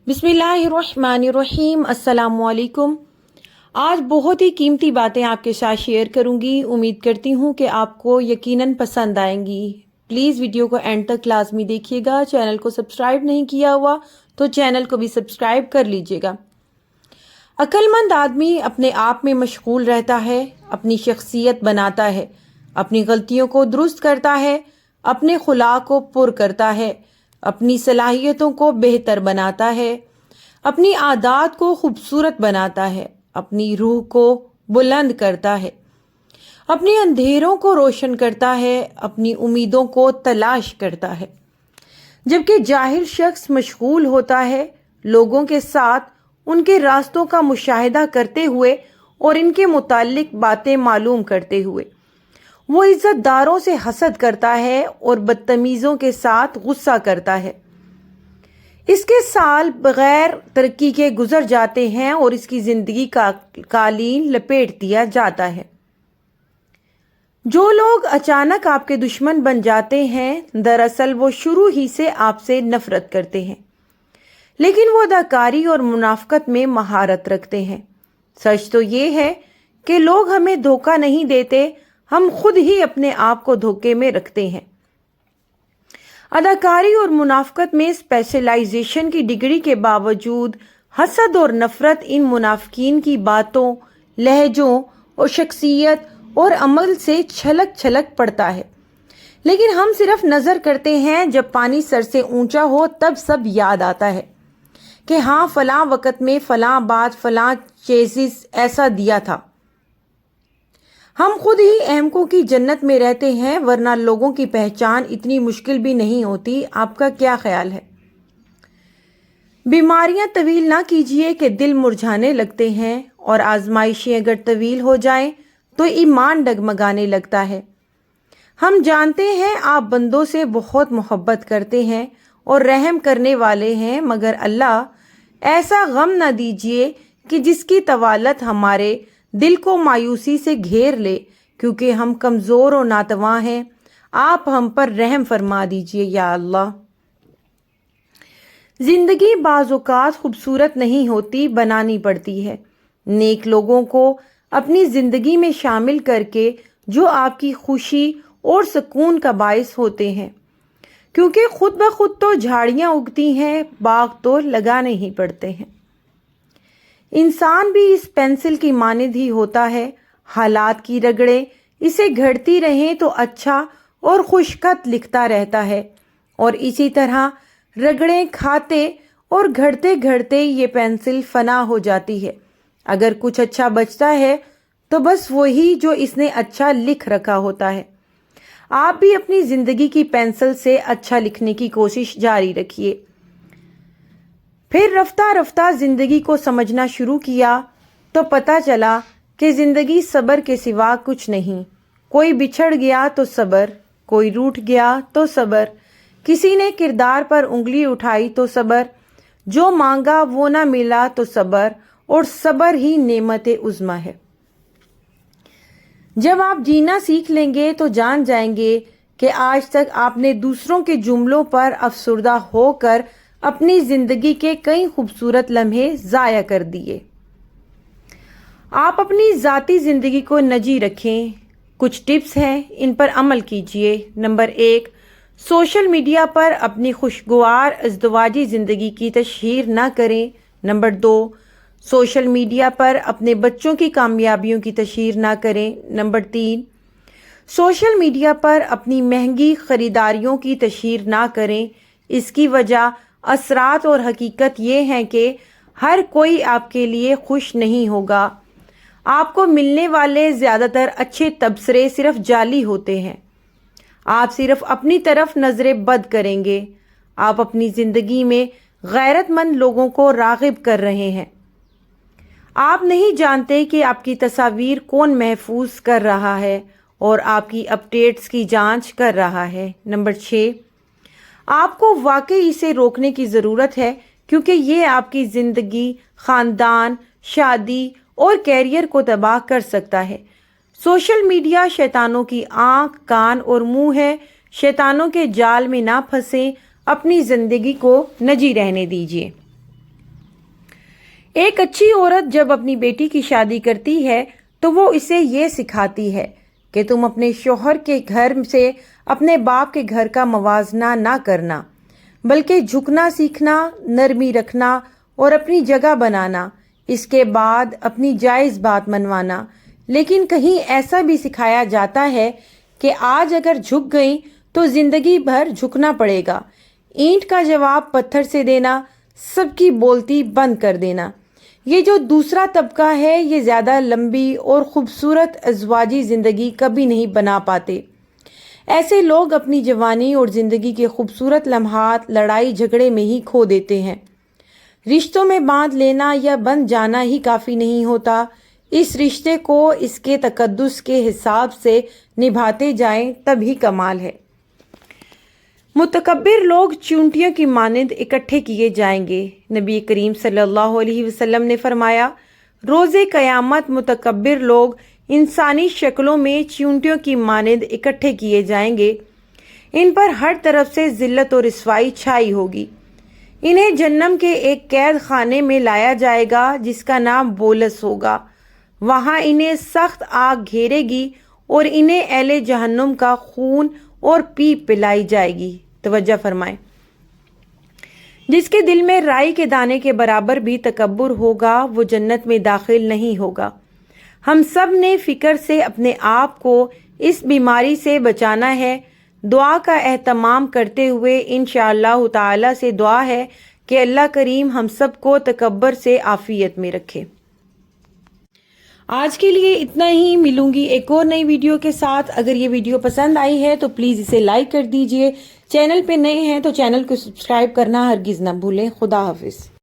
बिस्मिल्लाहिर्रहमानिर्रहीम। अस्सलाम वालेकुम। आज बहुत ही कीमती बातें आपके साथ शेयर करूंगी। उम्मीद करती हूं कि आपको यकीनन पसंद आएंगी। प्लीज़ वीडियो को एंड तक लाजमी देखिएगा। चैनल को सब्सक्राइब नहीं किया हुआ तो चैनल को भी सब्सक्राइब कर लीजिएगा। अक्लमंद आदमी अपने आप में मशगूल रहता है, अपनी शख्सियत बनाता है, अपनी गलतियों को दुरुस्त करता है, अपने खुलाक को पुर करता है, अपनी सलाहियतों को बेहतर बनाता है, अपनी आदत को खूबसूरत बनाता है, अपनी रूह को बुलंद करता है, अपने अंधेरों को रोशन करता है, अपनी उम्मीदों को तलाश करता है। जबकि जाहिल शख्स मशगूल होता है लोगों के साथ उनके रास्तों का मुशाहिदा करते हुए और इनके मुतालिक बातें मालूम करते हुए। वो इज्जतदारों से हसद करता है और बदतमीज़ों के साथ गुस्सा करता है। इसके साल बगैर तरक्की के गुजर जाते हैं और इसकी ज़िंदगी का कालीन लपेट दिया जाता है। जो लोग अचानक आपके दुश्मन बन जाते हैं, दरअसल वो शुरू ही से आपसे नफरत करते हैं, लेकिन वो अदाकारी और मुनाफकत में महारत रखते हैं। सच तो ये है कि लोग हमें धोखा नहीं देते, हम खुद ही अपने आप को धोखे में रखते हैं। अदाकारी और मुनाफकत में स्पेशलाइजेशन की डिग्री के बावजूद हसद और नफरत इन मुनाफिकीन की बातों, लहजों और शख्सियत और अमल से छलक छलक पड़ता है। लेकिन हम सिर्फ नज़र करते हैं, जब पानी सर से ऊंचा हो तब सब याद आता है कि हाँ, फलां वक़्त में फलां बात, फलां चेज़िस ऐसा दिया था। हम खुद ही अहमकों की जन्नत में रहते हैं, वरना लोगों की पहचान इतनी मुश्किल भी नहीं होती। आपका क्या ख्याल है? बीमारियां तवील ना कीजिए कि दिल मुरझाने लगते हैं, और आजमाइशें अगर तवील हो जाएं तो ईमान डगमगाने लगता है। हम जानते हैं आप बंदों से बहुत मोहब्बत करते हैं और रहम करने वाले हैं, मगर अल्लाह ऐसा गम ना दीजिए कि जिसकी तवालत हमारे दिल को मायूसी से घेर ले, क्योंकि हम कमज़ोर और नातवां हैं। आप हम पर रहम फरमा दीजिए या अल्लाह। जिंदगी बाज़ औक़ात खूबसूरत नहीं होती, बनानी पड़ती है। नेक लोगों को अपनी ज़िंदगी में शामिल करके जो आपकी खुशी और सुकून का बायस होते हैं, क्योंकि खुद ब खुद तो झाड़ियाँ उगती हैं, बाग तो लगाने ही पड़ते हैं। इंसान भी इस पेंसिल की मानद ही होता है। हालात की रगड़ें इसे घड़ती रहें तो अच्छा और खुशखत लिखता रहता है, और इसी तरह रगड़ें खाते और घड़ते घड़ते ये पेंसिल फना हो जाती है। अगर कुछ अच्छा बचता है तो बस वही जो इसने अच्छा लिख रखा होता है। आप भी अपनी ज़िंदगी की पेंसिल से अच्छा लिखने की कोशिश जारी रखिए। फिर रफ्ता रफ्ता ज़िंदगी को समझना शुरू किया तो पता चला कि ज़िंदगी सब्र के सिवा कुछ नहीं। कोई बिछड़ गया तो सब्र, कोई रूठ गया तो सब्र, किसी ने किरदार पर उंगली उठाई तो सब्र, जो मांगा वो ना मिला तो सब्र, और सब्र ही नेमत उज़्मा है। जब आप जीना सीख लेंगे तो जान जाएंगे कि आज तक आपने दूसरों के जुमलों पर अफसुर्दा होकर अपनी जिंदगी के कई खूबसूरत लम्हे ज़ाया कर दिए। आप अपनी ज़ाती ज़िंदगी को नजी रखें। कुछ टिप्स हैं, इन पर अमल कीजिए। नंबर 1, सोशल मीडिया पर अपनी खुशगवार अज़दवाजी ज़िंदगी की तशहीर ना करें। नंबर 2, सोशल मीडिया पर अपने बच्चों की कामयाबियों की तशहीर ना करें। नंबर 3, सोशल मीडिया पर अपनी महंगी ख़रीदारियों की तशहीर ना करें। इसकी वजह असरात और हकीकत ये हैं कि हर कोई आपके लिए खुश नहीं होगा। आपको मिलने वाले ज़्यादातर अच्छे तबसरे सिर्फ जाली होते हैं। आप सिर्फ अपनी तरफ नज़रें बद करेंगे। आप अपनी ज़िंदगी में गैरतमंद लोगों को राग़िब कर रहे हैं। आप नहीं जानते कि आपकी तस्वीर कौन महफूज कर रहा है और आपकी अपडेट्स की जांच कर रहा है। नंबर 6, आपको वाकई इसे रोकने की ज़रूरत है, क्योंकि ये आपकी ज़िंदगी, ख़ानदान, शादी और कैरियर को तबाह कर सकता है। सोशल मीडिया शैतानों की आँख, कान और मुंह है। शैतानों के जाल में ना फंसें, अपनी ज़िंदगी को नजी रहने दीजिए। ایک اچھی عورت جب اپنی بیٹی کی شادی کرتی ہے تو وہ اسے یہ سکھاتی ہے کہ تم اپنے شوہر کے گھر سے اپنے باپ کے گھر کا موازنہ نہ کرنا، بلکہ جھکنا سیکھنا، نرمی رکھنا اور اپنی جگہ بنانا، اس کے بعد اپنی جائز بات منوانا۔ لیکن کہیں ایسا بھی سکھایا جاتا ہے کہ آج اگر جھک گئیں تو زندگی بھر جھکنا پڑے گا، اینٹ کا جواب پتھر سے دینا، سب کی بولتی بند کر دینا۔ یہ جو دوسرا طبقہ ہے یہ زیادہ لمبی اور خوبصورت ازواجی زندگی کبھی نہیں بنا پاتے۔ ایسے لوگ اپنی جوانی اور زندگی کے خوبصورت لمحات لڑائی جھگڑے میں ہی کھو دیتے ہیں۔ رشتوں میں باندھ لینا یا بن جانا ہی کافی نہیں ہوتا، اس رشتے کو اس کے تقدس کے حساب سے نبھاتے جائیں تب ہی کمال ہے۔ متکبر لوگ چونٹیوں کی مانند اکٹھے کیے جائیں گے۔ نبی کریم صلی اللہ علیہ وسلم نے فرمایا، روز قیامت متکبر لوگ انسانی شکلوں میں چونٹیوں کی مانند اکٹھے کیے جائیں گے۔ ان پر ہر طرف سے ذلت اور رسوائی چھائی ہوگی۔ انہیں جہنم کے ایک قید خانے میں لایا جائے گا جس کا نام بولس ہوگا۔ وہاں انہیں سخت آگ گھیرے گی اور انہیں اہل جہنم کا خون اور پیپ پلائی جائے گی۔ توجہ فرمائیں، جس کے دل میں رائی کے دانے کے برابر بھی تکبر ہوگا وہ جنت میں داخل نہیں ہوگا۔ ہم سب نے فکر سے اپنے آپ کو اس بیماری سے بچانا ہے۔ دعا کا اہتمام کرتے ہوئے انشاءاللہ تعالی سے دعا ہے کہ اللہ کریم ہم سب کو تکبر سے عافیت میں رکھے۔ آج کے لیے اتنا ہی، ملوں گی ایک اور نئی ویڈیو کے ساتھ۔ اگر یہ ویڈیو پسند آئی ہے تو پلیز اسے لائک کر دیجئے، چینل پہ نئے ہیں تو چینل کو سبسکرائب کرنا ہرگز نہ بھولیں۔ خدا حافظ۔